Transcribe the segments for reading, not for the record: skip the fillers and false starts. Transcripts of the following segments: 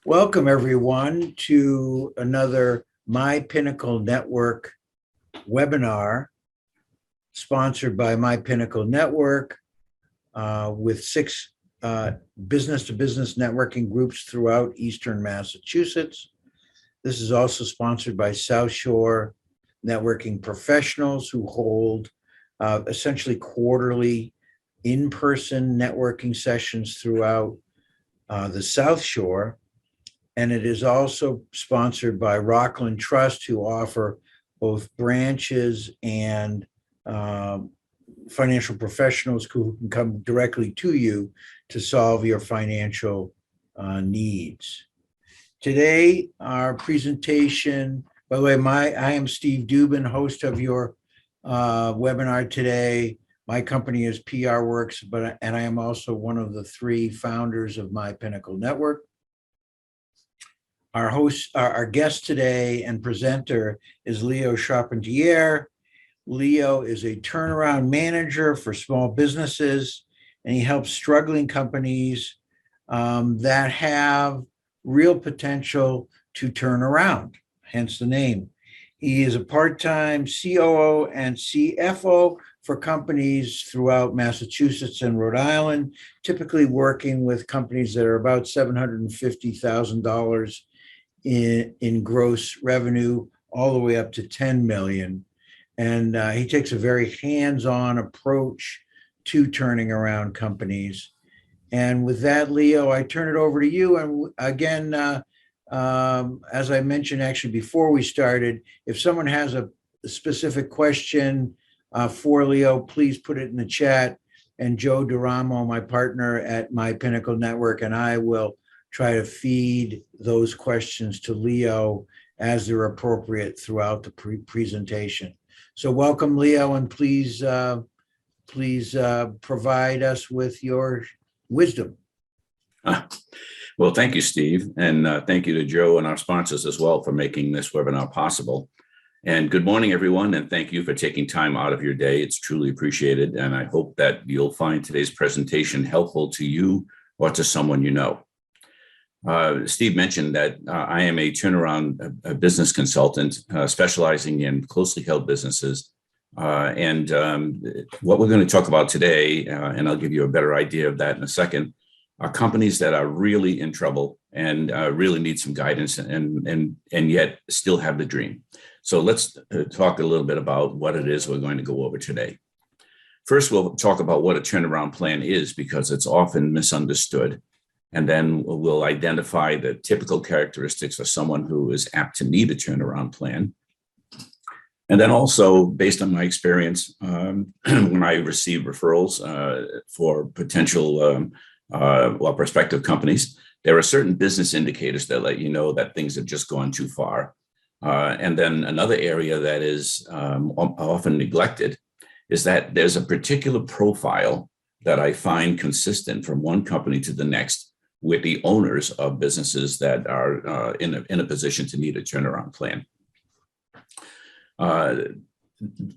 Welcome, everyone, to another My Pinnacle Network webinar sponsored by My Pinnacle Network with six business-to-business networking groups throughout Eastern Massachusetts. This is also sponsored by South Shore Networking Professionals, who hold essentially quarterly in-person networking sessions throughout the South Shore. And it is also sponsored by Rockland Trust, who offer both branches and financial professionals who can come directly to you to solve your financial needs. Today, our presentation, by the way, I am Steve Dubin, host of your webinar today. My company is PR Works, and I am also one of the three founders of My Pinnacle Network. Our guest today and presenter is Leo Charpentier. Leo is a turnaround manager for small businesses, and he helps struggling companies that have real potential to turn around, hence the name. He is a part-time COO and CFO for companies throughout Massachusetts and Rhode Island, typically working with companies that are about $750,000 in gross revenue, all the way up to 10 million. And he takes a very hands-on approach to turning around companies. And with that, Leo, I turn it over to you. And again, as I mentioned, actually, before we started, if someone has a specific question for Leo, please put it in the chat. And Joe Duramo, my partner at My Pinnacle Network, and I will try to feed those questions to Leo as they're appropriate throughout the presentation. So welcome, Leo, and please provide us with your wisdom. Well, thank you, Steve, and thank you to Joe and our sponsors as well for making this webinar possible. And good morning, everyone, and thank you for taking time out of your day. It's truly appreciated, and I hope that you'll find today's presentation helpful to you or to someone you know. Steve mentioned that I am a turnaround business consultant specializing in closely held businesses. And what we're going to talk about today, and I'll give you a better idea of that in a second, are companies that are really in trouble and really need some guidance and yet still have the dream. So let's talk a little bit about what it is we're going to go over today. First, we'll talk about what a turnaround plan is, because it's often misunderstood. And then we'll identify the typical characteristics of someone who is apt to need a turnaround plan. And then also, based on my experience, when I receive referrals for potential or prospective companies, there are certain business indicators that let you know that things have just gone too far. And then another area that is often neglected is that there's a particular profile that I find consistent from one company to the next with the owners of businesses that are in a position to need a turnaround plan.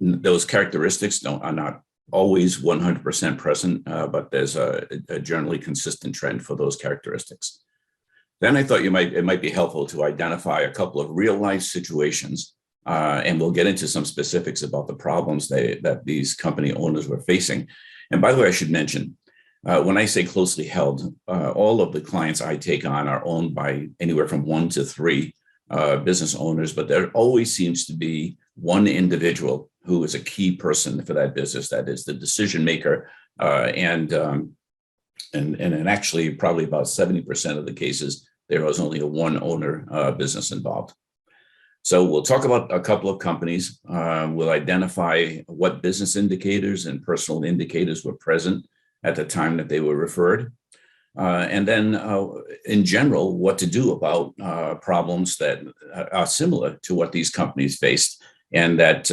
Those characteristics are not always 100% present, but there's a generally consistent trend for those characteristics. Then I thought it might be helpful to identify a couple of real life situations, and we'll get into some specifics about the problems that these company owners were facing. And by the way, I should mention, when I say closely held, all of the clients I take on are owned by anywhere from 1 to 3 business owners, but there always seems to be one individual who is a key person for that business, that is the decision maker, and actually probably about 70% of the cases, there was only a one owner business involved. So we'll talk about a couple of companies. We'll identify what business indicators and personal indicators were present at the time that they were referred. And then in general, what to do about problems that are similar to what these companies faced and that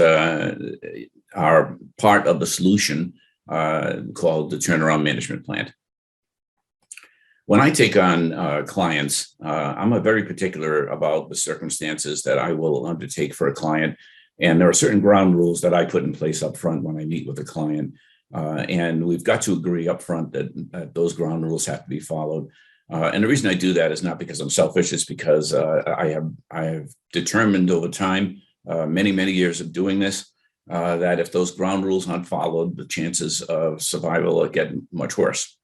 are part of the solution called the turnaround management plan. When I take on clients, I'm very particular about the circumstances that I will undertake for a client. And there are certain ground rules that I put in place up front when I meet with a client. And we've got to agree up front that those ground rules have to be followed. And the reason I do that is not because I'm selfish, it's because I have determined over time, many years of doing this, that if those ground rules aren't followed, the chances of survival are getting much worse.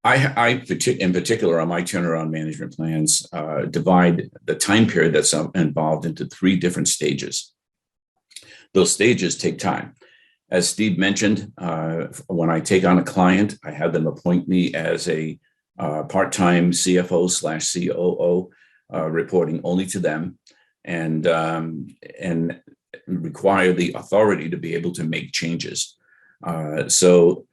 In particular, on my turnaround management plans, divide the time period that's involved into 3 different stages. Those stages take time. As Steve mentioned, when I take on a client, I have them appoint me as a part-time CFO/COO, reporting only to them, and require the authority to be able to make changes. So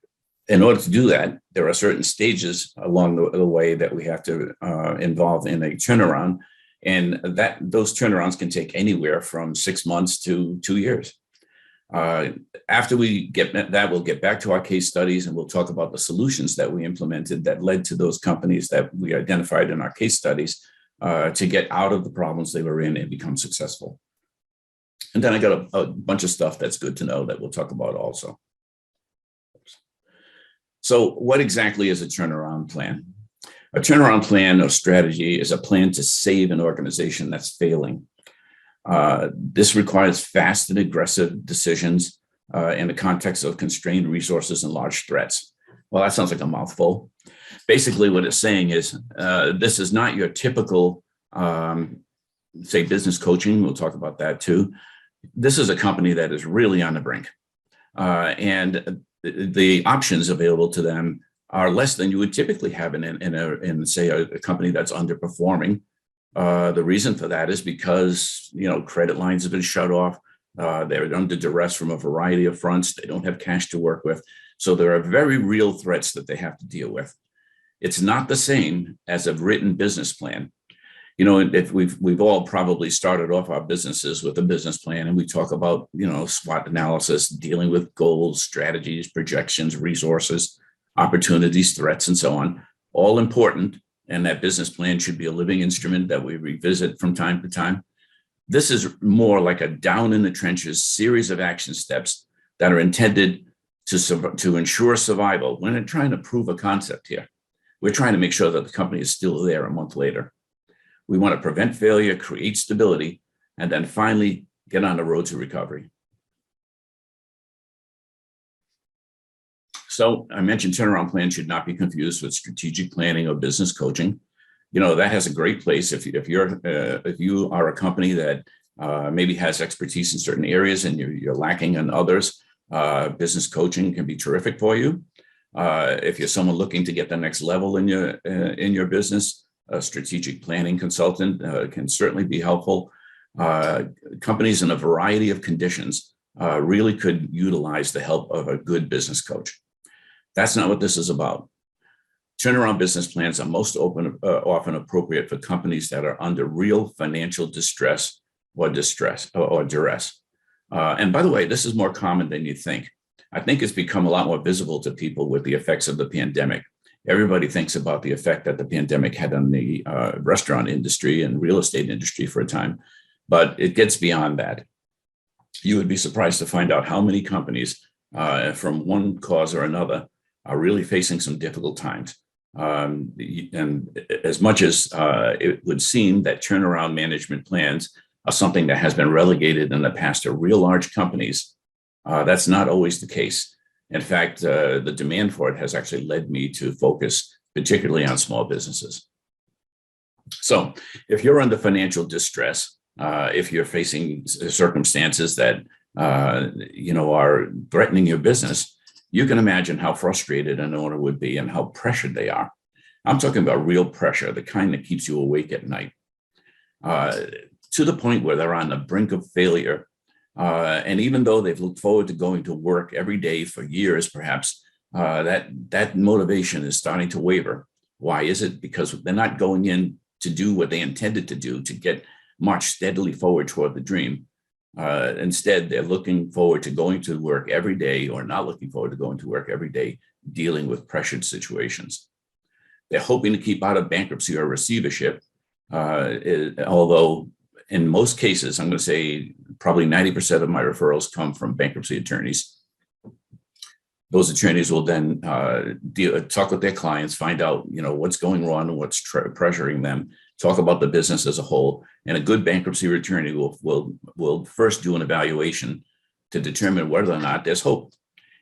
in order to do that, there are certain stages along the way that we have to involve in a turnaround, and that those turnarounds can take anywhere from 6 months to 2 years. After we get that, we'll get back to our case studies and we'll talk about the solutions that we implemented that led to those companies that we identified in our case studies to get out of the problems they were in and become successful. And then I got a bunch of stuff that's good to know that we'll talk about also. So what exactly is a turnaround plan? A turnaround plan or strategy is a plan to save an organization that's failing. This requires fast and aggressive decisions in the context of constrained resources and large threats. Well, that sounds like a mouthful. Basically, what it's saying is this is not your typical, say, business coaching. We'll talk about that too. This is a company that is really on the brink. And the options available to them are less than you would typically have in say, a company that's underperforming. The reason for that is because, credit lines have been shut off. They're under duress from a variety of fronts. They don't have cash to work with. So there are very real threats that they have to deal with. It's not the same as a written business plan. If we've all probably started off our businesses with a business plan, and we talk about, SWOT analysis, dealing with goals, strategies, projections, resources, opportunities, threats, and so on, all important. And that business plan should be a living instrument that we revisit from time to time. This is more like a down in the trenches series of action steps that are intended to ensure survival. We're not trying to prove a concept here. We're trying to make sure that the company is still there a month later. We want to prevent failure, create stability, and then finally get on the road to recovery. So I mentioned turnaround plan should not be confused with strategic planning or business coaching. That has a great place if you are a company that maybe has expertise in certain areas and you're lacking in others. Business coaching can be terrific for you. If you're someone looking to get the next level in your business, a strategic planning consultant can certainly be helpful. Companies in a variety of conditions really could utilize the help of a good business coach. That's not what this is about. Turnaround business plans are most often appropriate for companies that are under real financial distress or duress. And by the way, this is more common than you think. I think it's become a lot more visible to people with the effects of the pandemic. Everybody thinks about the effect that the pandemic had on the restaurant industry and real estate industry for a time, but it gets beyond that. You would be surprised to find out how many companies from one cause or another are really facing some difficult times. And as much as it would seem that turnaround management plans are something that has been relegated in the past to real large companies, that's not always the case. In fact, the demand for it has actually led me to focus particularly on small businesses. So if you're under financial distress, if you're facing circumstances that are threatening your business, you can imagine how frustrated an owner would be and how pressured they are. I'm talking about real pressure, the kind that keeps you awake at night, to the point where they're on the brink of failure. And even though they've looked forward to going to work every day for years, perhaps, that motivation is starting to waver. Why is it? Because they're not going in to do what they intended to do, to march steadily forward toward the dream. Instead, they're looking forward to going to work every day, or not looking forward to going to work every day, dealing with pressured situations. They're hoping to keep out of bankruptcy or receivership, although in most cases, I'm going to say probably 90% of my referrals come from bankruptcy attorneys. Those attorneys will then talk with their clients, find out, what's going wrong and what's pressuring them, talk about the business as a whole. And a good bankruptcy attorney will first do an evaluation to determine whether or not there's hope.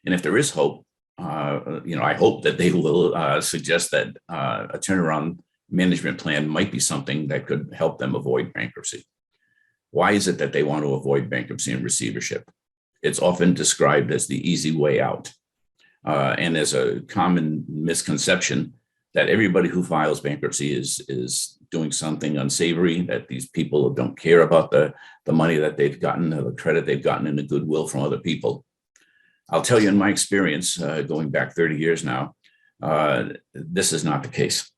And if there is hope, I hope that they will suggest that a turnaround management plan might be something that could help them avoid bankruptcy. Why is it that they want to avoid bankruptcy and receivership? It's often described as the easy way out. And there's a common misconception that everybody who files bankruptcy is doing something unsavory, that these people don't care about the money that they've gotten, or the credit they've gotten, and the goodwill from other people. I'll tell you, in my experience, going back 30 years now, this is not the case.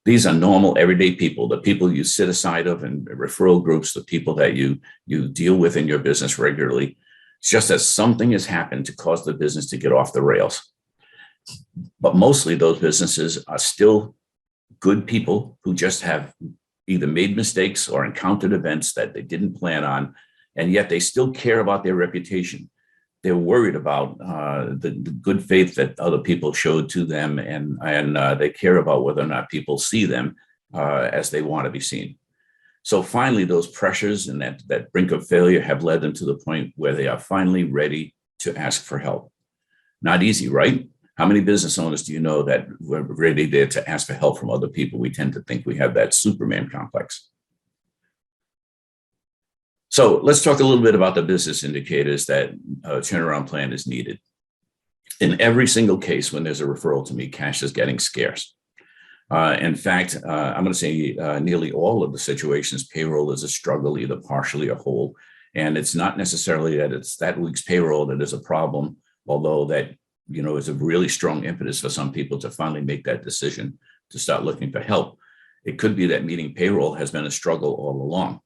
These are normal, everyday people, the people you sit aside of in referral groups, the people that you deal with in your business regularly. It's just that something has happened to cause the business to get off the rails. But mostly those businesses are still good people who just have either made mistakes or encountered events that they didn't plan on, and yet they still care about their reputation. They're worried about the good faith that other people showed to them, and they care about whether or not people see them as they want to be seen. So finally, those pressures and that brink of failure have led them to the point where they are finally ready to ask for help. Not easy, right? How many business owners do you know that were ready there to ask for help from other people? We tend to think we have that Superman complex. So let's talk a little bit about the business indicators that a turnaround plan is needed. In every single case, when there's a referral to me, cash is getting scarce. In fact, I'm going to say nearly all of the situations, payroll is a struggle, either partially or whole. And it's not necessarily that it's that week's payroll that is a problem, although that, is a really strong impetus for some people to finally make that decision to start looking for help. It could be that meeting payroll has been a struggle all along.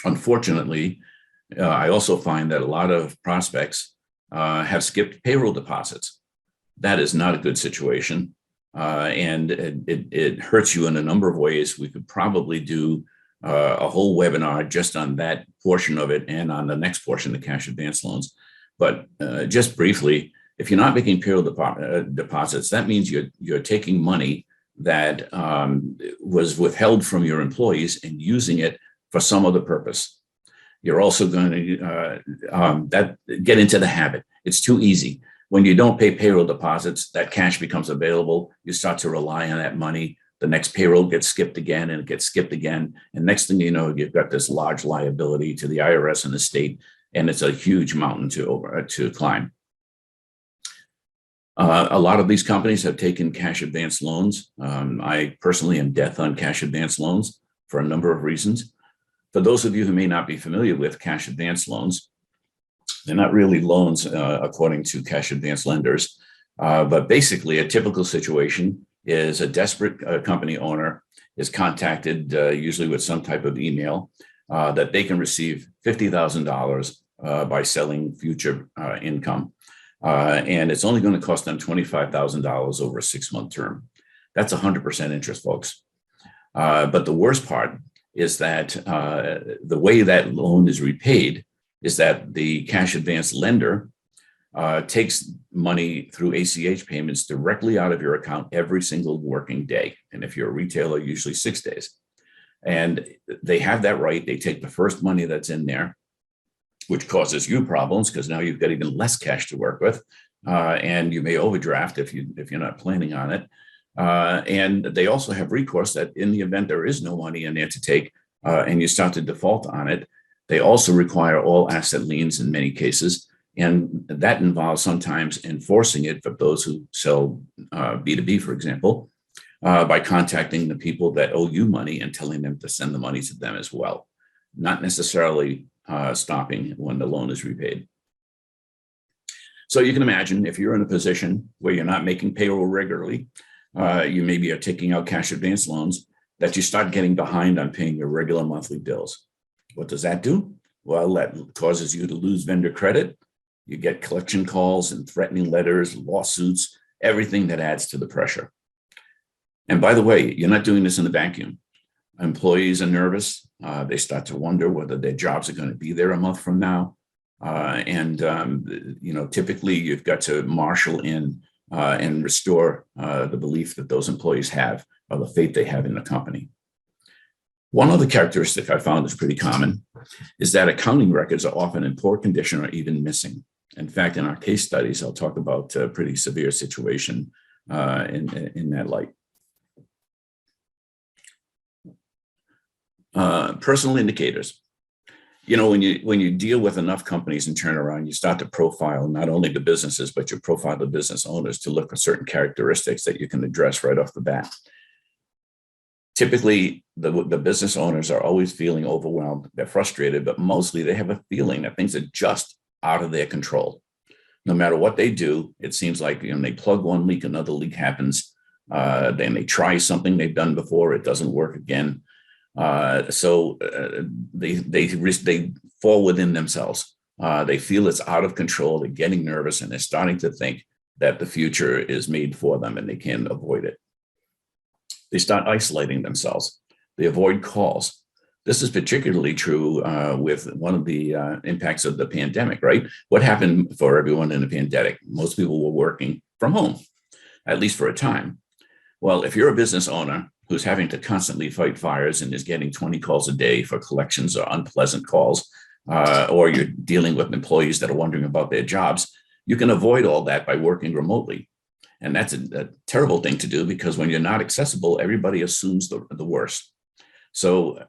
Unfortunately, I also find that a lot of prospects have skipped payroll deposits. That is not a good situation. And it hurts you in a number of ways. We could probably do a whole webinar just on that portion of it and on the next portion, the cash advance loans. But just briefly, if you're not making payroll deposits, that means you're taking money that was withheld from your employees and using it for some other purpose. You're also going to get into the habit. It's too easy. When you don't pay payroll deposits, that cash becomes available. You start to rely on that money. The next payroll gets skipped again, and it gets skipped again. And next thing you know, you've got this large liability to the IRS and the state, and it's a huge mountain to climb. A lot of these companies have taken cash advance loans. I personally am death on cash advance loans for a number of reasons. For those of you who may not be familiar with cash advance loans, they're not really loans according to cash advance lenders, but basically a typical situation is a desperate company owner is contacted usually with some type of email that they can receive $50,000 by selling future income. And it's only going to cost them $25,000 over a 6-month term. That's 100% interest, folks. But the worst part is that the way that loan is repaid is that the cash advance lender takes money through ACH payments directly out of your account every single working day. And if you're a retailer, usually 6 days. And they have that right. They take the first money that's in there, which causes you problems because now you've got even less cash to work with. And you may overdraft if you're not planning on it. And they also have recourse that in the event there is no money in there to take and you start to default on it, they also require all asset liens in many cases. And that involves sometimes enforcing it for those who sell B2B, for example, by contacting the people that owe you money and telling them to send the money to them as well, not necessarily stopping when the loan is repaid. So you can imagine if you're in a position where you're not making payroll regularly, you maybe are taking out cash advance loans, that you start getting behind on paying your regular monthly bills. What does that do? Well, that causes you to lose vendor credit. You get collection calls and threatening letters, lawsuits, everything that adds to the pressure. And by the way, you're not doing this in a vacuum. Employees are nervous. They start to wonder whether their jobs are going to be there a month from now. Typically you've got to marshal in and restore the belief that those employees have, or the faith they have in the company. One other characteristic I found is pretty common is that accounting records are often in poor condition or even missing. In fact, in our case studies, I'll talk about a pretty severe situation in that light. Personal indicators. When you deal with enough companies and turn around, you start to profile not only the businesses, but you profile the business owners to look for certain characteristics that you can address right off the bat. Typically, the business owners are always feeling overwhelmed. They're frustrated, but mostly they have a feeling that things are just out of their control. No matter what they do, it seems like they plug one leak, another leak happens. Then they try something they've done before, it doesn't work again. So they fall within themselves. They feel it's out of control. They're getting nervous, and they're starting to think that the future is made for them and they can't avoid it. They start isolating themselves. They avoid calls. This is particularly true with one of the impacts of the pandemic, right? What happened for everyone in the pandemic? Most people were working from home, at least for a time. Well, if you're a business owner who's having to constantly fight fires and is getting 20 calls a day for collections or unpleasant calls, or you're dealing with employees that are wondering about their jobs, you can avoid all that by working remotely. And that's a terrible thing to do, because when you're not accessible, everybody assumes the worst. So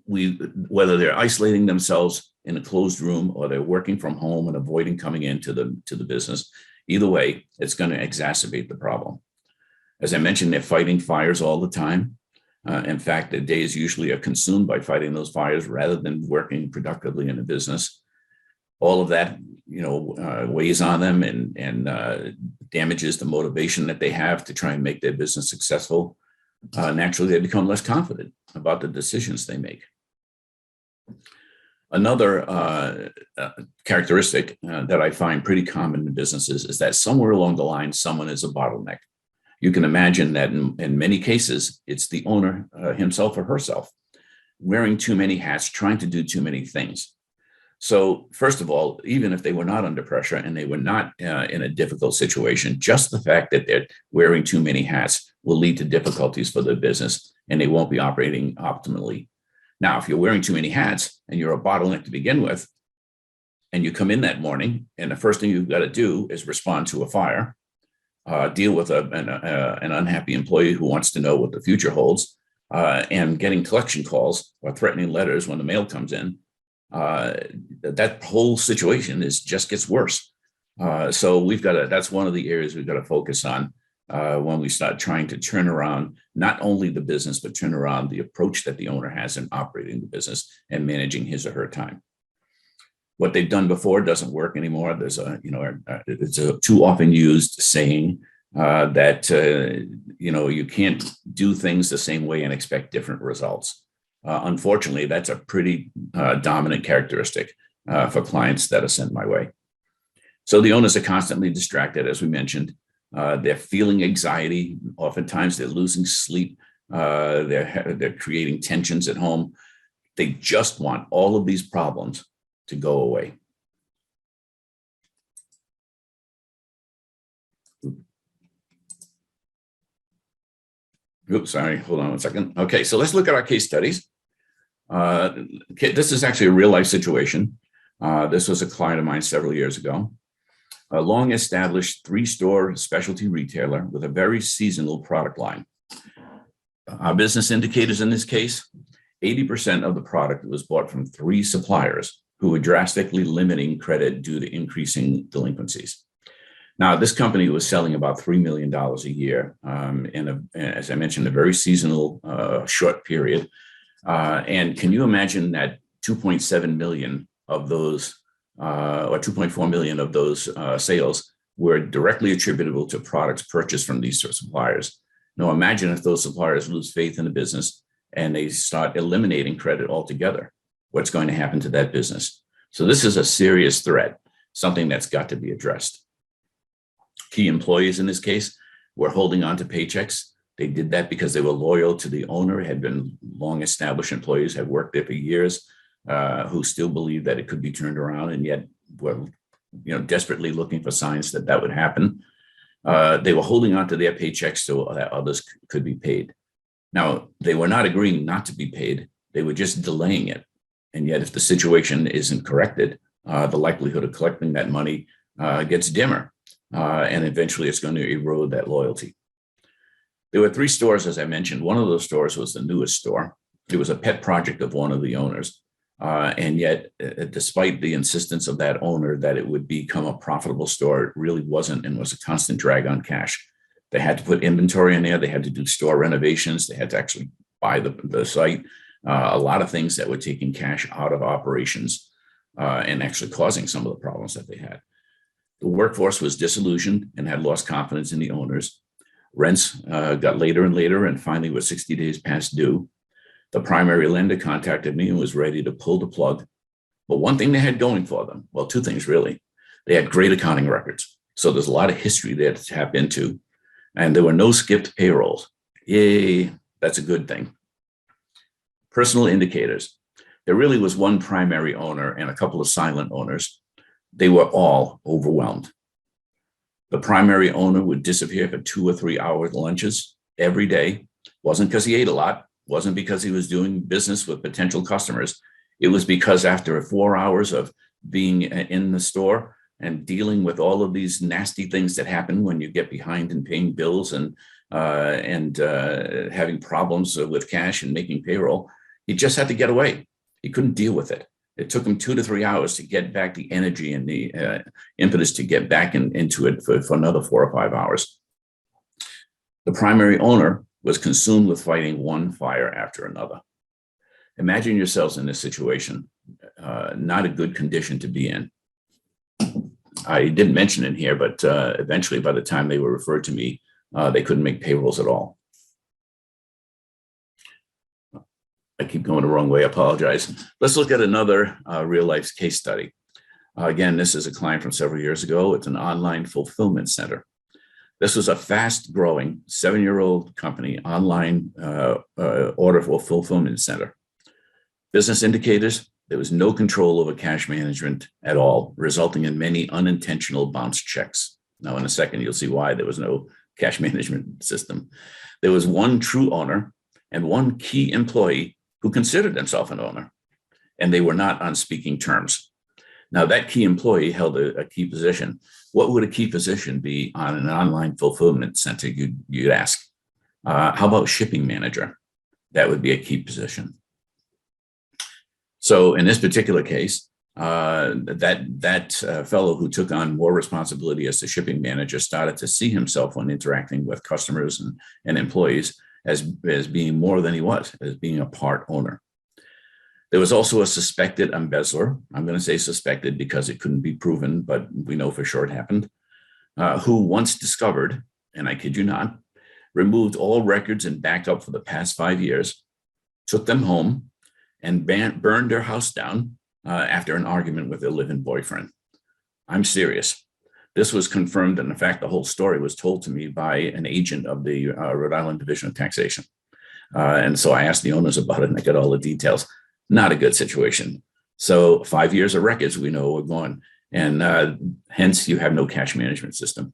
whether they're isolating themselves in a closed room or they're working from home and avoiding coming into the business, either way, it's going to exacerbate the problem. As I mentioned, they're fighting fires all the time. In fact, the days usually are consumed by fighting those fires rather than working productively in a business. All of that, weighs on them and damages the motivation that they have to try and make their business successful. Naturally, they become less confident about the decisions they make. Another characteristic that I find pretty common in businesses is that somewhere along the line, someone is a bottleneck. You can imagine that in many cases, it's the owner himself or herself, wearing too many hats, trying to do too many things. So first of all, even if they were not under pressure and they were not in a difficult situation, just the fact that they're wearing too many hats will lead to difficulties for their business, and they won't be operating optimally. Now, if you're wearing too many hats and you're a bottleneck to begin with, and you come in that morning and the first thing you've got to do is respond to a fire, deal with an unhappy employee who wants to know what the future holds, and getting collection calls or threatening letters when the mail comes in, that whole situation just gets worse. So that's one of the areas we've got to focus on when we start trying to turn around not only the business, but turn around the approach that the owner has in operating the business and managing his or her time. What they've done before doesn't work anymore. There's it's a too often used saying that you can't do things the same way and expect different results. Unfortunately, that's a pretty dominant characteristic for clients that are sent my way. So the owners are constantly distracted, as we mentioned. They're feeling anxiety. Oftentimes, they're losing sleep. They're creating tensions at home. They just want all of these problems to go away. Oops, sorry, hold on one second. Okay, so let's look at our case studies. This is actually a real life situation. This was a client of mine several years ago. A long established 3-store specialty retailer with a very seasonal product line. Our business indicators in this case, 80% of the product was bought from 3 suppliers who were drastically limiting credit due to increasing delinquencies. Now, this company was selling about $3 million a year as I mentioned, a very seasonal short period. And can you imagine that 2.7 million of those, or 2.4 million of those sales were directly attributable to products purchased from these suppliers? Now, imagine if those suppliers lose faith in the business and they start eliminating credit altogether. What's going to happen to that business? So this is a serious threat, something that's got to be addressed. Key employees in this case were holding on to paychecks. They did that because they were loyal to the owner, had been long established employees, had worked there for years, who still believed that it could be turned around. And yet were, desperately looking for signs that that would happen. They were holding on to their paychecks so that others could be paid. Now, they were not agreeing not to be paid. They were just delaying it. And yet, if the situation isn't corrected, the likelihood of collecting that money gets dimmer. And eventually, it's going to erode that loyalty. There were 3 stores, as I mentioned. One of those stores was the newest store. It was a pet project of one of the owners. And yet, despite the insistence of that owner that it would become a profitable store, it really wasn't, and was a constant drag on cash. They had to put inventory in there. They had to do store renovations. They had to actually buy the site. A lot of things that were taking cash out of operations and actually causing some of the problems that they had. The workforce was disillusioned and had lost confidence in the owners. Rents got later and later, and finally were 60 days past due. The primary lender contacted me and was ready to pull the plug. But one thing they had going for them, well, 2 things really. They had great accounting records. So there's a lot of history there to tap into. And there were no skipped payrolls. Yay, that's a good thing. Personal indicators. There really was one primary owner and a couple of silent owners. They were all overwhelmed. The primary owner would disappear for 2 or 3 hour lunches every day. Wasn't because he ate a lot. Wasn't because he was doing business with potential customers. It was because after 4 hours of being in the store and dealing with all of these nasty things that happen when you get behind in paying bills and having problems with cash and making payroll, he just had to get away. He couldn't deal with it. It took him 2 to 3 hours to get back the energy and the impetus to get back into it for another 4 or 5 hours. The primary owner was consumed with fighting one fire after another. Imagine yourselves in this situation. Not a good condition to be in. I didn't mention it here, but eventually, by the time they were referred to me, they couldn't make payrolls at all. I keep going the wrong way. I apologize. Let's look at another real life case study. Again, this is a client from several years ago. It's an online fulfillment center. This was a fast growing 7-year-old company, online order for fulfillment center. Business indicators, there was no control over cash management at all, resulting in many unintentional bounce checks. Now, in a second, you'll see why there was no cash management system. There was one true owner and one key employee who considered himself an owner, and they were not on speaking terms. Now, that key employee held a key position. What would a key position be on an online fulfillment center, you'd ask? How about shipping manager? That would be a key position. So in this particular case, that fellow who took on more responsibility as the shipping manager started to see himself when interacting with customers and employees as being more than he was, as being a part owner. There was also a suspected embezzler. I'm going to say suspected because it couldn't be proven, but we know for sure it happened, who once discovered, and I kid you not, removed all records and backed up for the past 5 years, took them home, and burned their house down after an argument with their live-in boyfriend. I'm serious. This was confirmed, and in fact, the whole story was told to me by an agent of the Rhode Island Division of Taxation. And so I asked the owners about it, and I got all the details. Not a good situation. So 5 years of records, we know we're gone. And hence, you have no cash management system.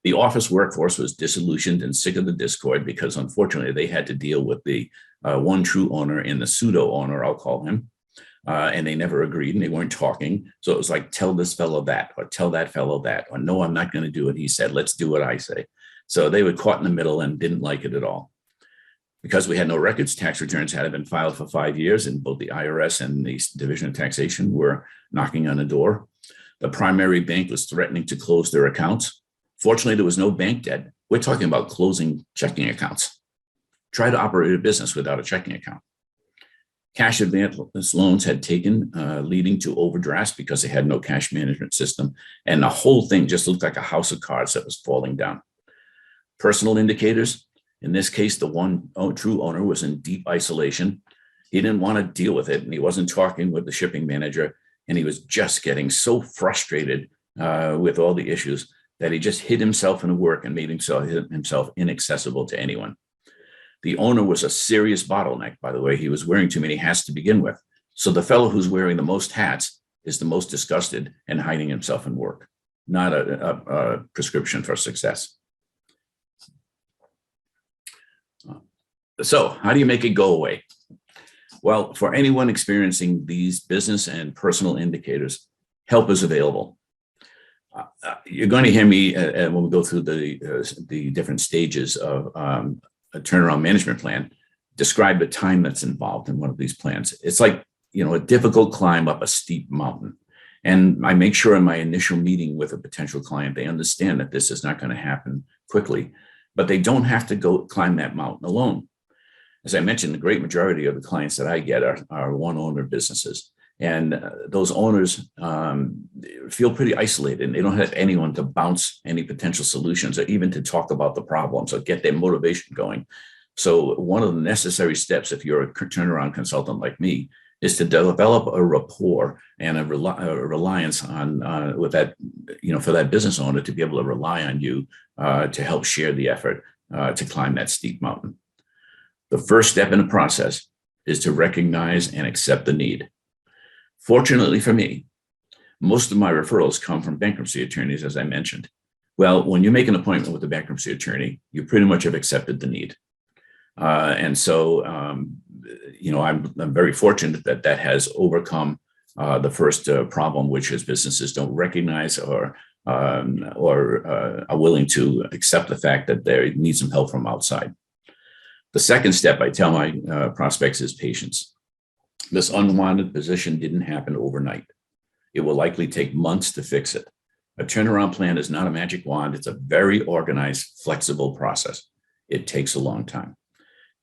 The office workforce was disillusioned and sick of the discord because, unfortunately, they had to deal with the one true owner and the pseudo owner, I'll call him. And they never agreed, and they weren't talking. So it was like, tell this fellow that, or tell that fellow that, or no, I'm not going to do what he said. Let's do what I say. So they were caught in the middle and didn't like it at all. Because we had no records, tax returns hadn't been filed for 5 years, and both the IRS and the Division of Taxation were knocking on the door. The primary bank was threatening to close their accounts. Fortunately, there was no bank debt. We're talking about closing checking accounts. Try to operate a business without a checking account. Cash advance loans had taken, leading to overdrafts because they had no cash management system. And the whole thing just looked like a house of cards that was falling down. Personal indicators. In this case, the one true owner was in deep isolation. He didn't want to deal with it, and he wasn't talking with the shipping manager, and he was just getting so frustrated with all the issues that he just hid himself in the work and made himself inaccessible to anyone. The owner was a serious bottleneck, by the way. He was wearing too many hats to begin with. So the fellow who's wearing the most hats is the most disgusted and hiding himself in work, not a prescription for success. So how do you make it go away? Well, for anyone experiencing these business and personal indicators, help is available. You're going to hear me when we go through the different stages of a turnaround management plan, describe the time that's involved in one of these plans. It's like, a difficult climb up a steep mountain. And I make sure in my initial meeting with a potential client, they understand that this is not going to happen quickly, but they don't have to go climb that mountain alone. As I mentioned, the great majority of the clients that I get are one-owner businesses. And those owners feel pretty isolated, and they don't have anyone to bounce any potential solutions or even to talk about the problems or get their motivation going. So one of the necessary steps, if you're a turnaround consultant like me, is to develop a rapport and a reliance on with that, for that business owner to be able to rely on you to help share the effort to climb that steep mountain. The first step in the process is to recognize and accept the need. Fortunately for me, most of my referrals come from bankruptcy attorneys, as I mentioned. Well, when you make an appointment with a bankruptcy attorney, you pretty much have accepted the need. And so, I'm very fortunate that has overcome the first problem, which is businesses don't recognize or are willing to accept the fact that they need some help from outside. The second step I tell my prospects is patience. This unwanted position didn't happen overnight. It will likely take months to fix it. A turnaround plan is not a magic wand. It's a very organized, flexible process. It takes a long time.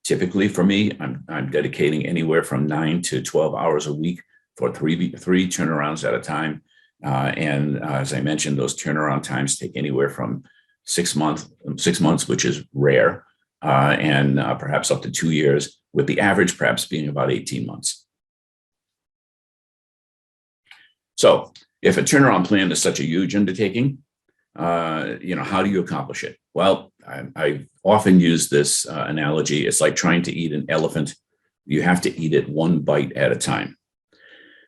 Typically for me, I'm dedicating anywhere from 9 to 12 hours a week for three turnarounds at a time. And as I mentioned, those turnaround times take anywhere from 6 months, which is rare, and perhaps up to 2 years, with the average perhaps being about 18 months. So if a turnaround plan is such a huge undertaking, how do you accomplish it? Well, I often use this analogy. It's like trying to eat an elephant. You have to eat it one bite at a time.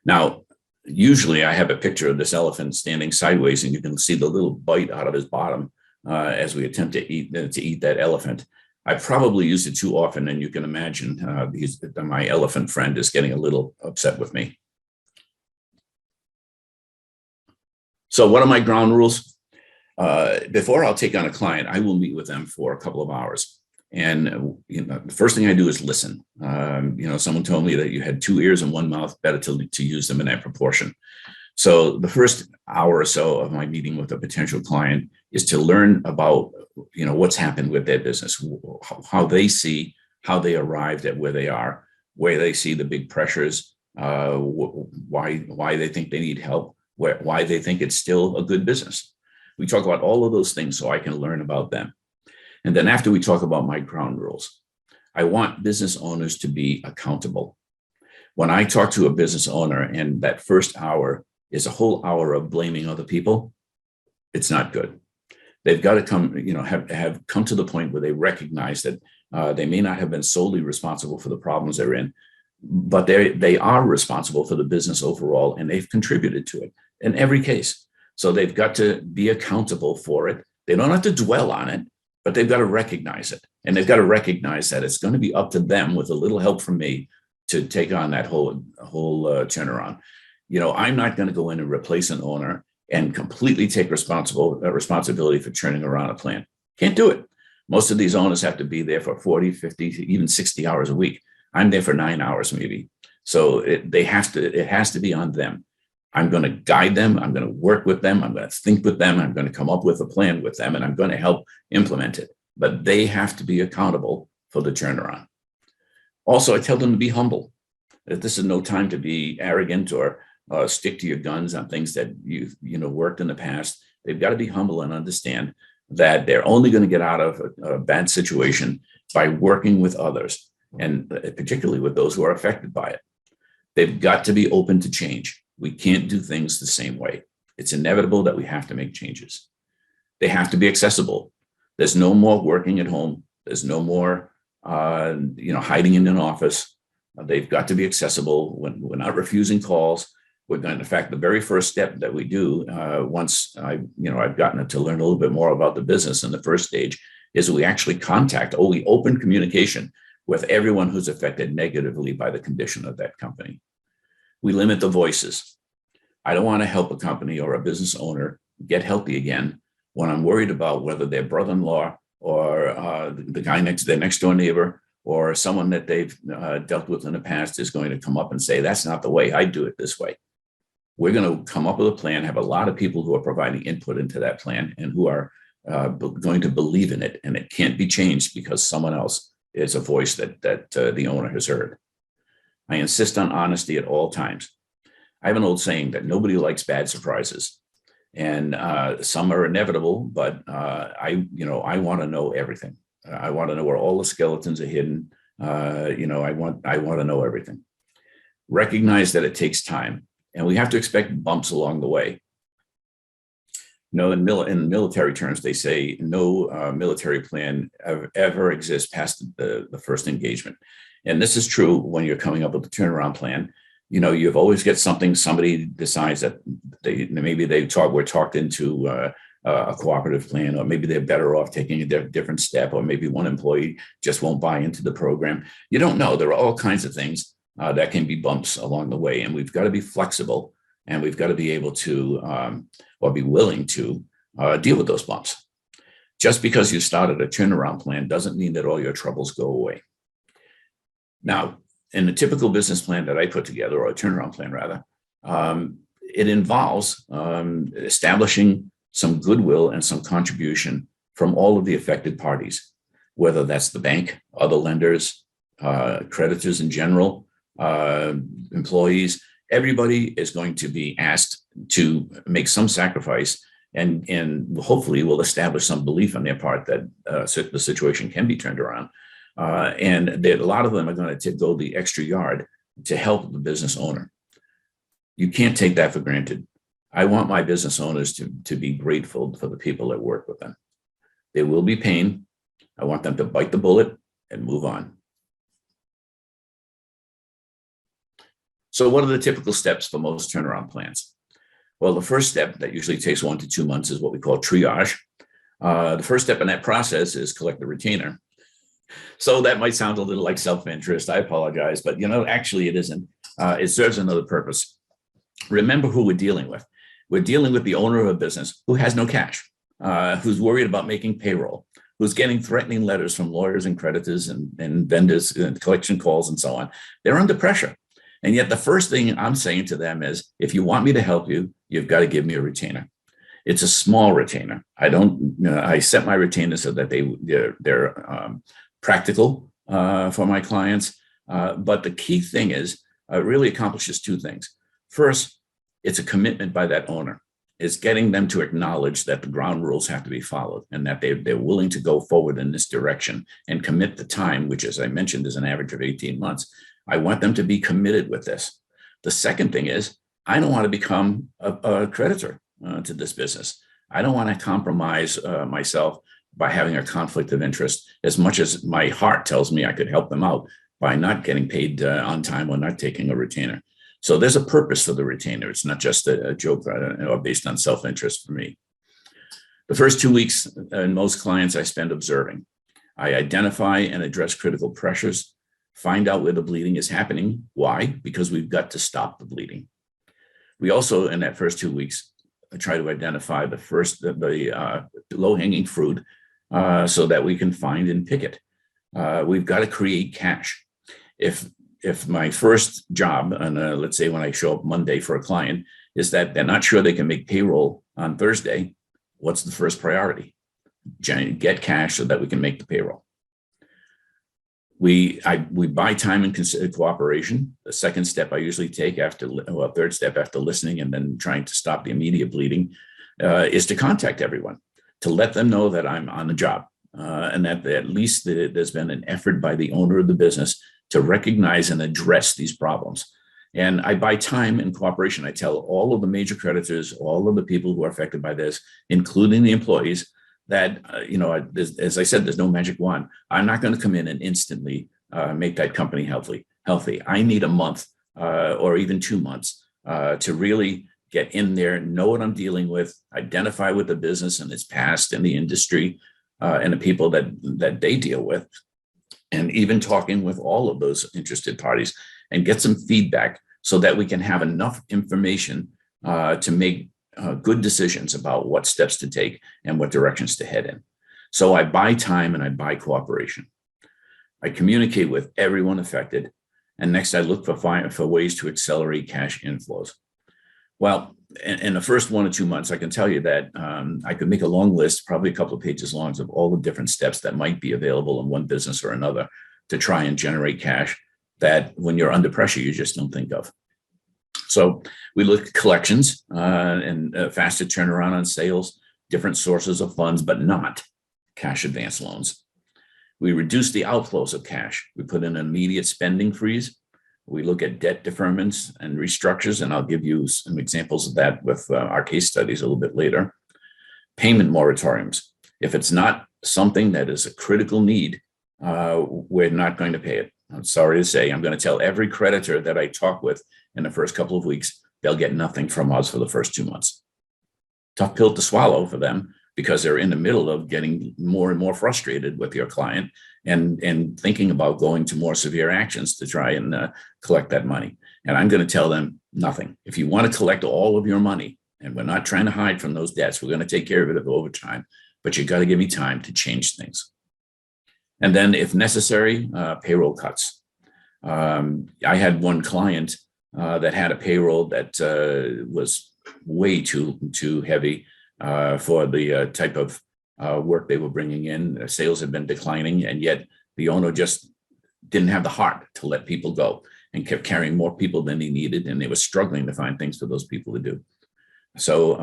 Now, usually I have a picture of this elephant standing sideways, and you can see the little bite out of his bottom as we attempt to eat that elephant. I probably used it too often, and you can imagine my elephant friend is getting a little upset with me. So what are my ground rules? Before I'll take on a client, I will meet with them for a couple of hours. And the first thing I do is listen. Someone told me that you had 2 ears and 1 mouth, better to use them in that proportion. So the first hour or so of my meeting with a potential client is to learn about, what's happened with their business, how they see, how they arrived at where they are, where they see the big pressures, why they think they need help, why they think it's still a good business. We talk about all of those things so I can learn about them. And then after we talk about my ground rules, I want business owners to be accountable. When I talk to a business owner and that first hour is a whole hour of blaming other people, it's not good. They've got to come, have come to the point where they recognize that they may not have been solely responsible for the problems they're in, but they are responsible for the business overall, and they've contributed to it in every case. So they've got to be accountable for it. They don't have to dwell on it, but they've got to recognize it. And they've got to recognize that it's going to be up to them, with a little help from me, to take on that whole turnaround. I'm not going to go in and replace an owner and completely take responsibility for turning around a plan. Can't do it. Most of these owners have to be there for 40, 50, even 60 hours a week. I'm there for 9 hours maybe. So it has to be on them. I'm going to guide them. I'm going to work with them. I'm going to think with them. I'm going to come up with a plan with them, and I'm going to help implement it. But they have to be accountable for the turnaround. Also, I tell them to be humble. That this is no time to be arrogant or stick to your guns on things that you've worked in the past. They've got to be humble and understand that they're only going to get out of a bad situation by working with others, and particularly with those who are affected by it. They've got to be open to change. We can't do things the same way. It's inevitable that we have to make changes. They have to be accessible. There's no more working at home. There's no more, hiding in an office. They've got to be accessible. When we're not refusing calls, In fact, the very first step that we do once I've gotten to learn a little bit more about the business in the first stage is we actually we open communication with everyone who's affected negatively by the condition of that company. We limit the voices. I don't want to help a company or a business owner get healthy again when I'm worried about whether their brother-in-law or their next door neighbor or someone that they've dealt with in the past is going to come up and say, that's not the way, I do it this way. We're going to come up with a plan, have a lot of people who are providing input into that plan and who are going to believe in it. And it can't be changed because someone else is a voice that the owner has heard. I insist on honesty at all times. I have an old saying that nobody likes bad surprises. And some are inevitable, but I want to know everything. I want to know where all the skeletons are hidden. I want to know everything. Recognize that it takes time, and we have to expect bumps along the way. In military terms, they say no military plan ever exists past the first engagement. And this is true when you're coming up with a turnaround plan. You've always got somebody decides that we're talked into a cooperative plan, or maybe they're better off taking a different step, or maybe one employee just won't buy into the program. You don't know. There are all kinds of things that can be bumps along the way, and we've got to be flexible, and we've got to be able to or be willing to deal with those bumps. Just because you started a turnaround plan doesn't mean that all your troubles go away. Now, in the typical business plan that I put together, or a turnaround plan rather, it involves establishing some goodwill and some contribution from all of the affected parties, whether that's the bank, other lenders, creditors in general, employees. Everybody is going to be asked to make some sacrifice, and hopefully will establish some belief on their part that the situation can be turned around. And that a lot of them are going to go the extra yard to help the business owner. You can't take that for granted. I want my business owners to be grateful for the people that work with them. There will be pain. I want them to bite the bullet and move on. So what are the typical steps for most turnaround plans? Well, the first step that usually takes 1 to 2 months is what we call triage. The first step in that process is collect the retainer. So that might sound a little like self-interest. I apologize, but actually it isn't. It serves another purpose. Remember who we're dealing with. We're dealing with the owner of a business who has no cash, who's worried about making payroll, who's getting threatening letters from lawyers and creditors and vendors and collection calls and so on. They're under pressure. And yet the first thing I'm saying to them is, if you want me to help you, you've got to give me a retainer. It's a small retainer. I set my retainer so that they're practical for my clients. But the key thing is, it really accomplishes 2 things. First, it's a commitment by that owner. It's getting them to acknowledge that the ground rules have to be followed, and that they're willing to go forward in this direction and commit the time, which, as I mentioned, is an average of 18 months. I want them to be committed with this. The second thing is, I don't want to become a creditor to this business. I don't want to compromise myself by having a conflict of interest, as much as my heart tells me I could help them out by not getting paid on time or not taking a retainer. So there's a purpose for the retainer. It's not just a joke or based on self-interest for me. The first 2 weeks in most clients I spend observing. I identify and address critical pressures, find out where the bleeding is happening. Why? Because we've got to stop the bleeding. We also, in that first 2 weeks, try to identify the low-hanging fruit so that we can find and pick it. We've got to create cash. If my first job, and let's say when I show up Monday for a client, is that they're not sure they can make payroll on Thursday, what's the first priority? Get cash so that we can make the payroll. We buy time and consider cooperation. The second step I usually take third step after listening and then trying to stop the immediate bleeding is to contact everyone, to let them know that I'm on the job and that at least there's been an effort by the owner of the business to recognize and address these problems. And I buy time and cooperation. I tell all of the major creditors, all of the people who are affected by this, including the employees, that, as I said, there's no magic wand. I'm not going to come in and instantly make that company healthy. I need a month or even 2 months to really get in there, know what I'm dealing with, identify with the business and its past and the industry and the people that they deal with, and even talking with all of those interested parties and get some feedback so that we can have enough information to make good decisions about what steps to take and what directions to head in. So I buy time and I buy cooperation. I communicate with everyone affected. And next, I look for ways to accelerate cash inflows. Well, in the first 1 or 2 months, I can tell you that I could make a long list, probably a couple of pages long, of all the different steps that might be available in one business or another to try and generate cash that when you're under pressure, you just don't think of. So we look at collections and faster turnaround on sales, different sources of funds, but not cash advance loans. We reduce the outflows of cash. We put in an immediate spending freeze. We look at debt deferments and restructures, and I'll give you some examples of that with our case studies a little bit later. Payment moratoriums. If it's not something that is a critical need, we're not going to pay it. I'm sorry to say, I'm going to tell every creditor that I talk with in the first couple of weeks, they'll get nothing from us for the first 2 months. Tough pill to swallow for them because they're in the middle of getting more and more frustrated with your client and thinking about going to more severe actions to try and collect that money. And I'm going to tell them nothing. If you want to collect all of your money, and we're not trying to hide from those debts, we're going to take care of it over time, but you got to give me time to change things. And then if necessary, payroll cuts. I had one client that had a payroll that was way too heavy for the type of work they were bringing in. Sales had been declining, and yet the owner just didn't have the heart to let people go and kept carrying more people than he needed, and they were struggling to find things for those people to do. So,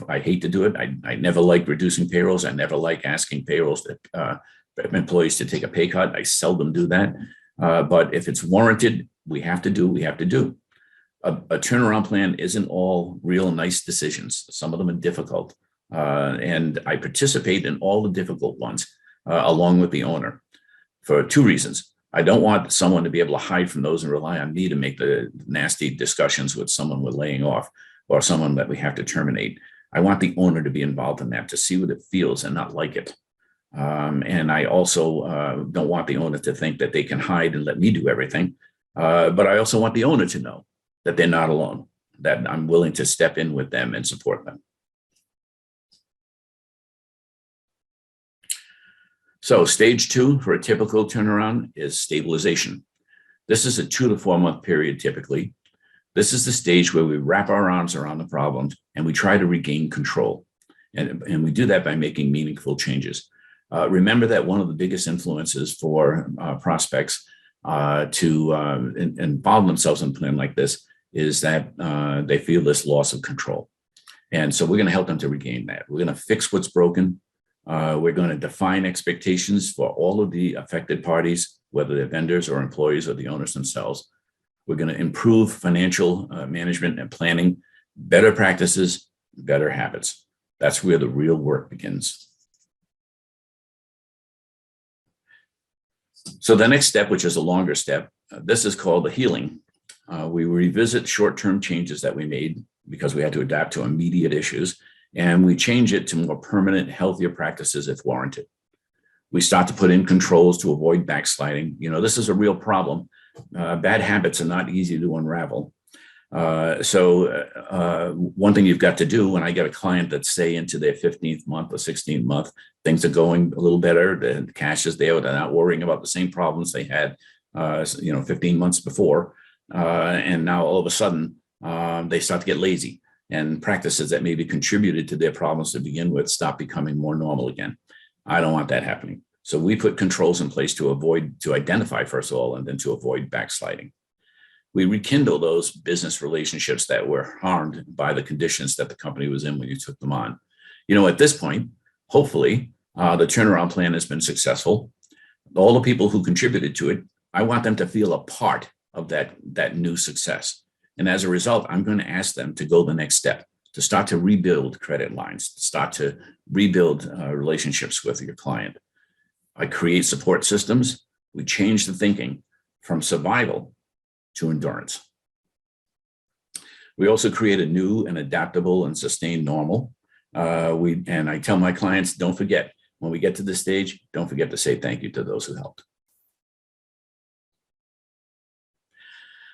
I hate to do it. I never like reducing payrolls. I never like asking payrolls employees to take a pay cut. I seldom do that. But if it's warranted, we have to do. A turnaround plan isn't all real nice decisions. Some of them are difficult. And I participate in all the difficult ones along with the owner for two reasons. I don't want someone to be able to hide from those and rely on me to make the nasty discussions with someone we're laying off or someone that we have to terminate. I want the owner to be involved in that, to see what it feels and not like it. And I also don't want the owner to think that they can hide and let me do everything. But I also want the owner to know that they're not alone, that I'm willing to step in with them and support them. So stage 2 for a typical turnaround is stabilization. This is a 2 to 4 month period typically. This is the stage where we wrap our arms around the problems and we try to regain control. And we do that by making meaningful changes. Remember that one of the biggest influences for prospects to involve themselves in a plan like this is that they feel this loss of control. And so we're going to help them to regain that. We're going to fix what's broken. We're going to define expectations for all of the affected parties, whether they're vendors or employees or the owners themselves. We're going to improve financial management and planning, better practices, better habits. That's where the real work begins. So the next step, which is a longer step, this is called the healing. We revisit short-term changes that we made because we had to adapt to immediate issues, and we change it to more permanent, healthier practices if warranted. We start to put in controls to avoid backsliding. You know, this is a real problem. Bad habits are not easy to unravel. So one thing you've got to do when I get a client that's say into their 15th month or 16th month, things are going a little better, the cash is there, they're not worrying about the same problems they had, 15 months before. And now all of a sudden they start to get lazy and practices that maybe contributed to their problems to begin with stop becoming more normal again. I don't want that happening. So we put controls in place to identify first of all, and then to avoid backsliding. We rekindle those business relationships that were harmed by the conditions that the company was in when you took them on. At this point, hopefully, the turnaround plan has been successful. All the people who contributed to it, I want them to feel a part of that new success. And as a result, I'm going to ask them to go the next step, to start to rebuild credit lines, to start to rebuild relationships with your client. I create support systems. We change the thinking from survival to endurance. We also create a new and adaptable and sustained normal. And I tell my clients, don't forget, when we get to this stage, don't forget to say thank you to those who helped.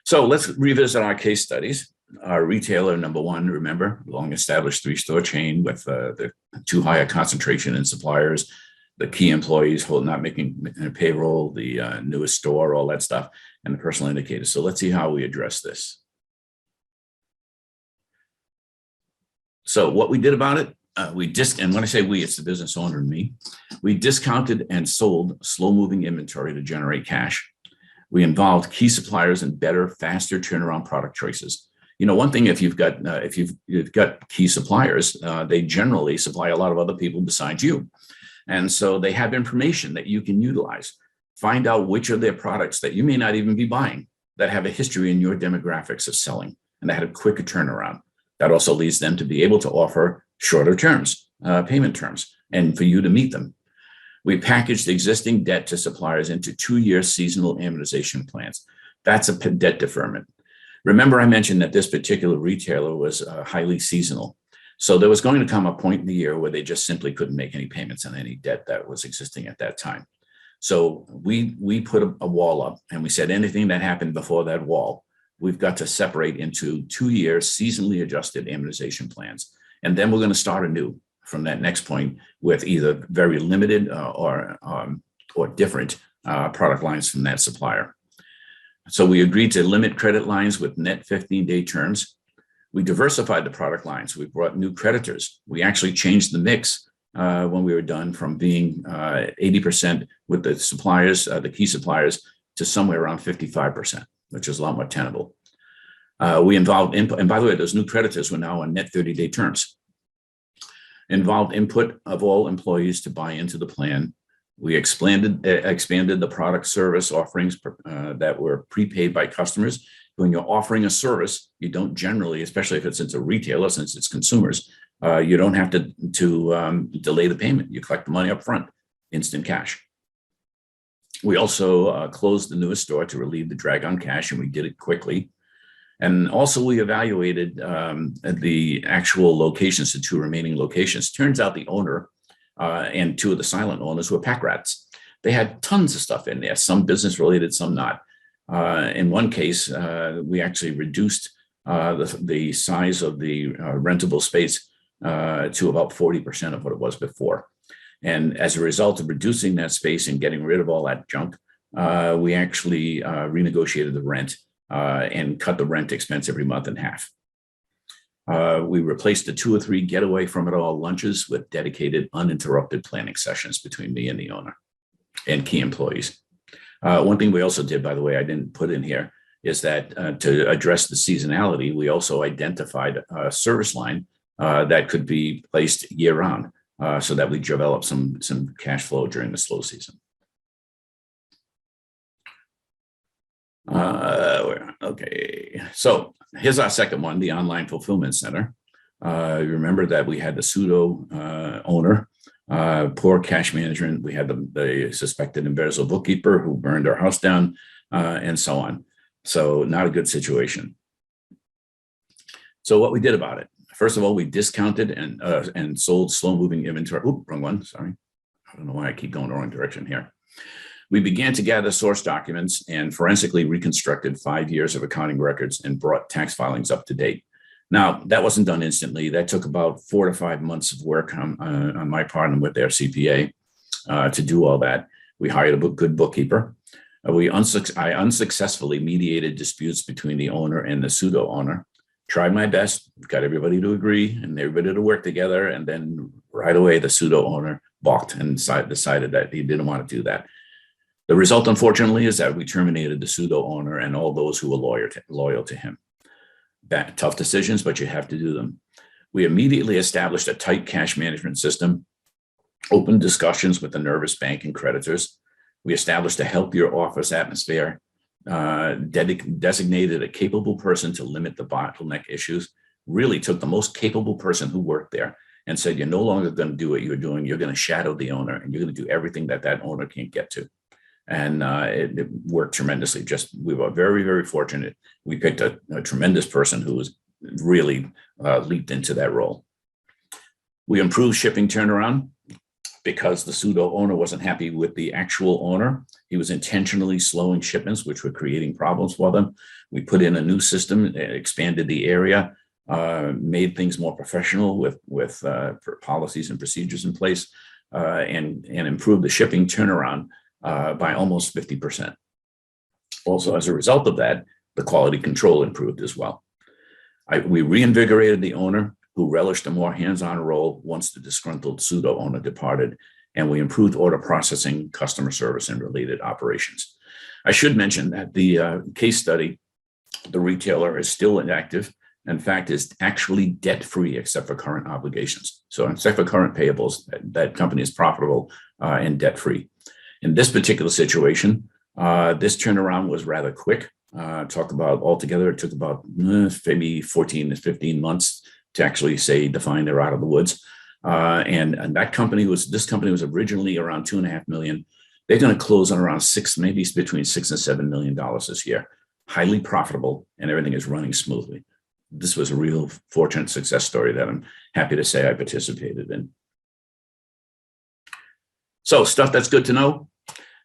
So let's revisit our case studies. Our retailer number one, remember, long-established 3-store chain with the too high a concentration in suppliers, the key employees not making payroll, the newest store, all that stuff, and the personal indicators. So let's see how we address this. So what we did about it, and when I say we, it's the business owner and me, we discounted and sold slow-moving inventory to generate cash. We involved key suppliers in better, faster turnaround product choices. You know, one thing, if you've got key suppliers, they generally supply a lot of other people besides you. And so they have information that you can utilize. Find out which of their products that you may not even be buying that have a history in your demographics of selling and that had a quicker turnaround. That also leads them to be able to offer shorter terms, payment terms, and for you to meet them. We packaged existing debt to suppliers into 2-year seasonal amortization plans. That's a debt deferment. Remember, I mentioned that this particular retailer was highly seasonal. So there was going to come a point in the year where they just simply couldn't make any payments on any debt that was existing at that time. So we put a wall up, and we said anything that happened before that wall, we've got to separate into 2-year seasonally adjusted amortization plans. And then we're going to start anew from that next point with either very limited or different product lines from that supplier. So we agreed to limit credit lines with net 15-day terms. We diversified the product lines. We brought new creditors. We actually changed the mix when we were done from being 80% with the suppliers, the key suppliers, to somewhere around 55%, which is a lot more tenable. We involved input, and by the way, those new creditors were now on net 30-day terms. Involved input of all employees to buy into the plan. We expanded the product service offerings that were prepaid by customers. When you're offering a service, you don't generally, especially if it's into retailer, since it's consumers, you don't have to delay the payment. You collect the money up front, instant cash. We also closed the newest store to relieve the drag on cash, and we did it quickly. And also we evaluated the actual locations, the 2 remaining locations. Turns out the owner and 2 of the silent owners were pack rats. They had tons of stuff in there, some business related, some not. In one case, we actually reduced the size of the rentable space to about 40% of what it was before. And as a result of reducing that space and getting rid of all that junk, we actually renegotiated the rent and cut the rent expense every month in half. We replaced the 2 or 3 getaway from it all lunches with dedicated, uninterrupted planning sessions between me and the owner and key employees. One thing we also did, by the way, I didn't put in here, is that to address the seasonality, we also identified a service line that could be placed year round so that we develop some cash flow during the slow season. Okay, so here's our second one, the online fulfillment center. You remember that we had the pseudo owner, poor cash management. We had the suspected embezzle bookkeeper who burned our house down, and so on. So not a good situation. So what we did about it, first of all, we discounted and sold slow-moving inventory. Oop, wrong one, sorry. I don't know why I keep going the wrong direction here. We began to gather source documents and forensically reconstructed 5 years of accounting records and brought tax filings up to date. Now, that wasn't done instantly. That took about 4 to 5 months of work on my part and with their CPA to do all that. We hired a good bookkeeper. I unsuccessfully mediated disputes between the owner and the pseudo owner. Tried my best, got everybody to agree and everybody to work together. And then right away, the pseudo owner balked and decided that he didn't want to do that. The result, unfortunately, is that we terminated the pseudo owner and all those who were loyal to him. Tough decisions, but you have to do them. We immediately established a tight cash management system, opened discussions with the nervous bank and creditors. We established a healthier office atmosphere, designated a capable person to limit the bottleneck issues, really took the most capable person who worked there and said, you're no longer going to do what you're doing. You're going to shadow the owner and you're going to do everything that owner can't get to. And it worked tremendously. We were very, very fortunate. We picked a tremendous person who was really leaped into that role. We improved shipping turnaround because the pseudo owner wasn't happy with the actual owner. He was intentionally slowing shipments, which were creating problems for them. We put in a new system, expanded the area, made things more professional with policies and procedures in place, and improved the shipping turnaround by almost 50%. Also, as a result of that, the quality control improved as well. We reinvigorated the owner, who relished a more hands-on role once the disgruntled pseudo owner departed, and we improved order processing, customer service, and related operations. I should mention that the case study, the retailer is still inactive. In fact, is actually debt-free except for current obligations. So except for current payables, that company is profitable and debt-free. In this particular situation, this turnaround was rather quick. Talk about altogether, it took about maybe 14 to 15 months to actually define they're out of the woods. And this company was originally around $2.5 million. They're going to close on around maybe between $6 and $7 million this year. Highly profitable, and everything is running smoothly. This was a real fortunate success story that I'm happy to say I participated in. So stuff that's good to know.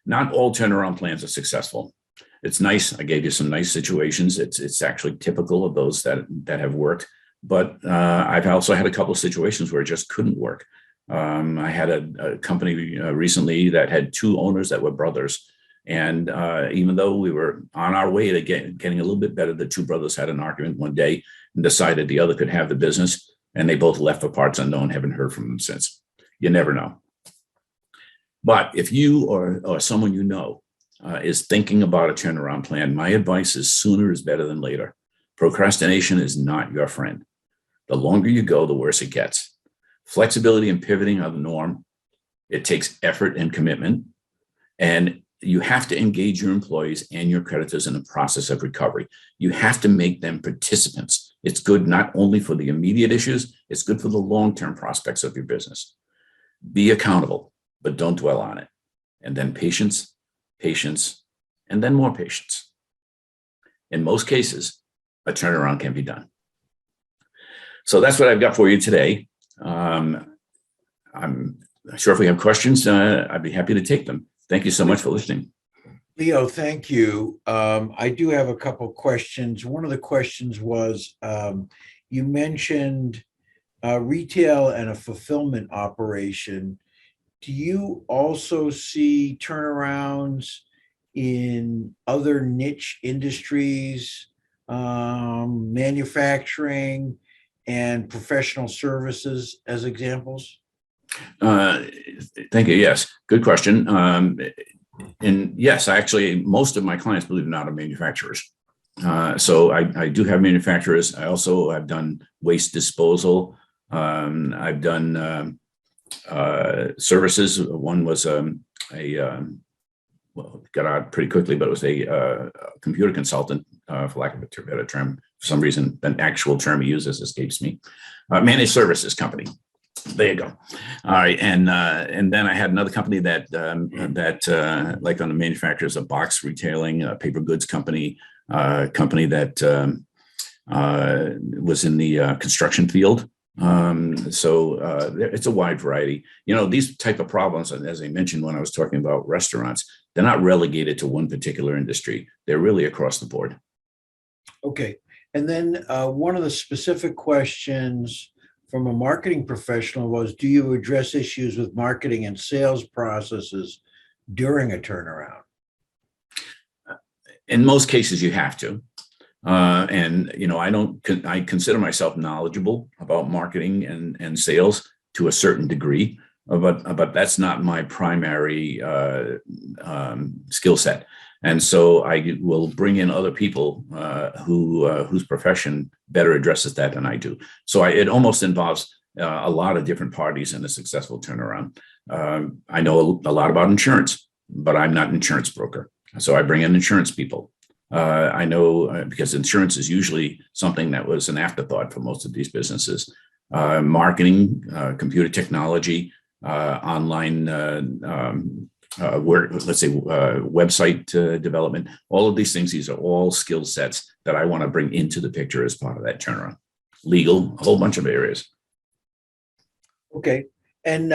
Not all turnaround plans are successful. It's nice. I gave you some nice situations. It's actually typical of those that have worked. But I've also had a couple of situations where it just couldn't work. I had a company recently that had two owners that were brothers. And even though we were on our way to getting a little bit better, the two brothers had an argument one day and decided the other could have the business. And they both left for parts unknown, haven't heard from them since. You never know. But if you or someone you know is thinking about a turnaround plan, my advice is sooner is better than later. Procrastination is not your friend. The longer you go, the worse it gets. Flexibility and pivoting are the norm. It takes effort and commitment. And you have to engage your employees and your creditors in the process of recovery. You have to make them participants. It's good not only for the immediate issues, it's good for the long-term prospects of your business. Be accountable, but don't dwell on it. And then patience, and then more patience. In most cases, a turnaround can be done. So that's what I've got for you today. I'm sure if we have questions, I'd be happy to take them. Thank you so much for listening. Leo, thank you. I do have a couple questions. One of the questions was, you mentioned retail and a fulfillment operation. Do you also see turnarounds in other niche industries, manufacturing and professional services as examples? Thank you. Yes, good question. And yes, actually, most of my clients, believe it or not, are manufacturers. So I do have manufacturers. I also have done waste disposal. I've done services. One was well, it got out pretty quickly, but it was a computer consultant, for lack of a better term. For some reason, an actual term he uses escapes me. Managed services company. There you go. All right, and then I had another company that like on the manufacturers of box retailing, a paper goods company, company that was in the construction field. So it's a wide variety. You know, these type of problems, as I mentioned when I was talking about restaurants, they're not relegated to one particular industry. They're really across the board. Okay. And then one of the specific questions from a marketing professional was, do you address issues with marketing and sales processes during a turnaround? In most cases, you have to. And, you know, I consider myself knowledgeable about marketing and sales to a certain degree, but that's not my primary skill set. And so I will bring in other people whose profession better addresses that than I do. So it almost involves a lot of different parties in a successful turnaround. I know a lot about insurance, but I'm not an insurance broker. So I bring in insurance people. I know because insurance is usually something that was an afterthought for most of these businesses. Marketing, computer technology, online website development, all of these things, these are all skill sets that I want to bring into the picture as part of that turnaround. legal, a whole bunch of areas. Okay. And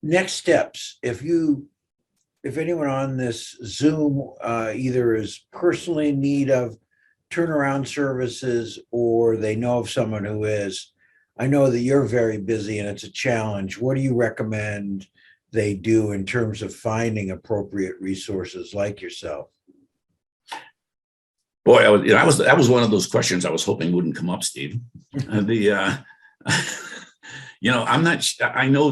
next steps, if anyone on this Zoom either is personally in need of turnaround services or they know of someone who is, I know that you're very busy and it's a challenge. What do you recommend they do in terms of finding appropriate resources like yourself? Boy, that was one of those questions I was hoping wouldn't come up, Steve. I know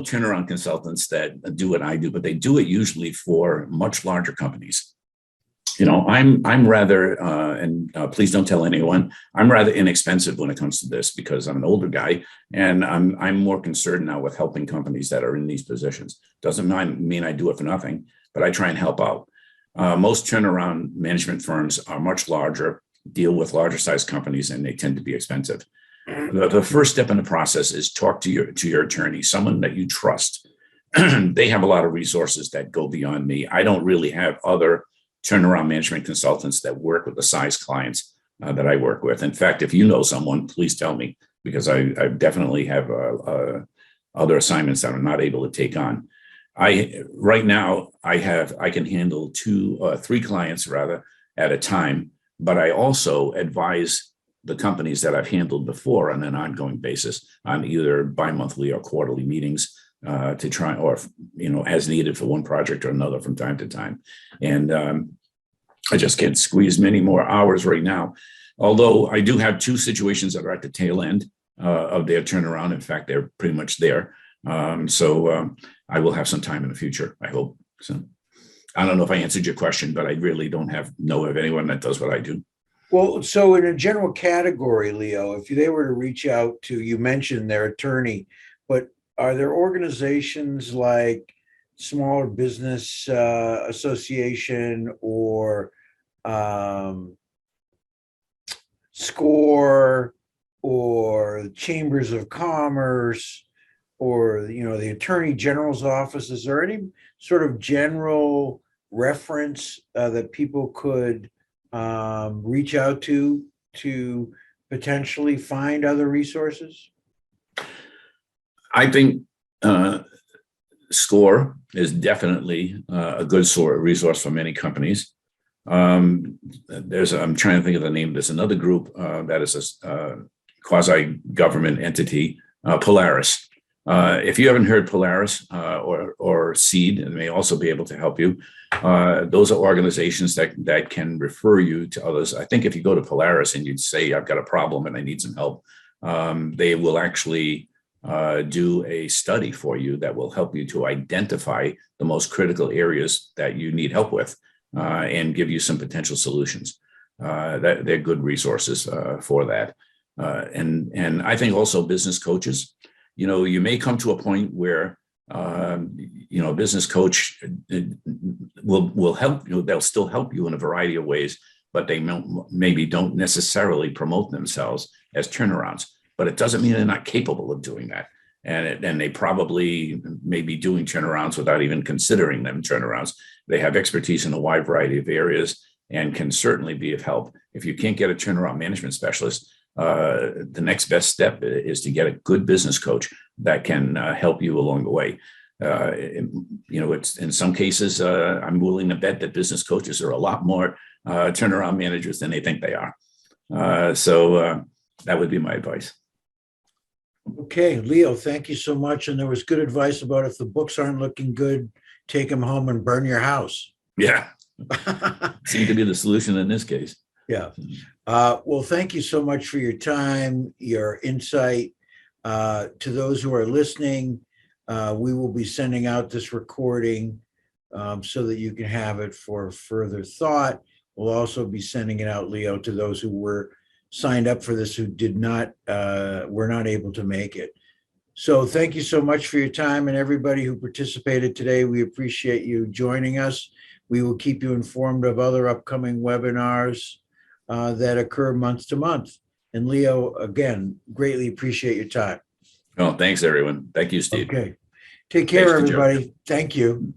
turnaround consultants that do what I do, but they do it usually for much larger companies. I'm rather, please don't tell anyone, I'm rather inexpensive when it comes to this because I'm an older guy and I'm more concerned now with helping companies that are in these positions. Doesn't mean I do it for nothing, but I try and help out. Most turnaround management firms are much larger, deal with larger size companies, and they tend to be expensive. The first step in the process is talk to your attorney, someone that you trust. They have a lot of resources that go beyond me. I don't really have other turnaround management consultants that work with the size clients that I work with. In fact, if you know someone, please tell me, because I definitely have other assignments that I'm not able to take on. Right now I can handle 3 clients rather at a time, but I also advise the companies that I've handled before on an ongoing basis on either bi-monthly or quarterly meetings to try, or as needed for one project or another from time to time. And I just can't squeeze many more hours right now. Although I do have 2 situations that are at the tail end of their turnaround. In fact, they're pretty much there. So I will have some time in the future, I hope. So I don't know if I answered your question, but I really don't know of anyone that does what I do. Well, so in a general category, Leo, if they were to reach out to, you mentioned their attorney, but are there organizations like Smaller Business Association or SCORE or Chambers of Commerce or the Attorney General's office? Is there any sort of general reference that people could reach out to potentially find other resources? I think SCORE is definitely a good resource for many companies. I'm trying to think of the name. There's another group that is a quasi-government entity, Polaris. If you haven't heard Polaris or SEED, and may also be able to help you, those are organizations that can refer you to others. I think if you go to Polaris and you'd say, I've got a problem and I need some help, they will actually do a study for you that will help you to identify the most critical areas that you need help with and give you some potential solutions. They're good resources for that. And I think also business coaches, you may come to a point where a business coach will help you. They'll still help you in a variety of ways, but they maybe don't necessarily promote themselves as turnarounds. But it doesn't mean they're not capable of doing that. And they probably may be doing turnarounds without even considering them turnarounds. They have expertise in a wide variety of areas and can certainly be of help. If you can't get a turnaround management specialist, the next best step is to get a good business coach that can help you along the way. It's in some cases, I'm willing to bet that business coaches are a lot more turnaround managers than they think they are. So that would be my advice. Okay, Leo, thank you so much. And there was good advice about if the books aren't looking good, take them home and burn your house. Yeah. Seemed to be the solution in this case. Yeah. Well, thank you so much for your time, your insight. To those who are listening, we will be sending out this recording so that you can have it for further thought. We'll also be sending it out, Leo, to those who were signed up for this who were not able to make it. So thank you so much for your time, and everybody who participated today. We appreciate you joining us. We will keep you informed of other upcoming webinars that occur month to month. And Leo, again, greatly appreciate your time. Well, thanks, everyone. Thank you, Steve. Okay. Take care, Thanks, everybody. Thank you.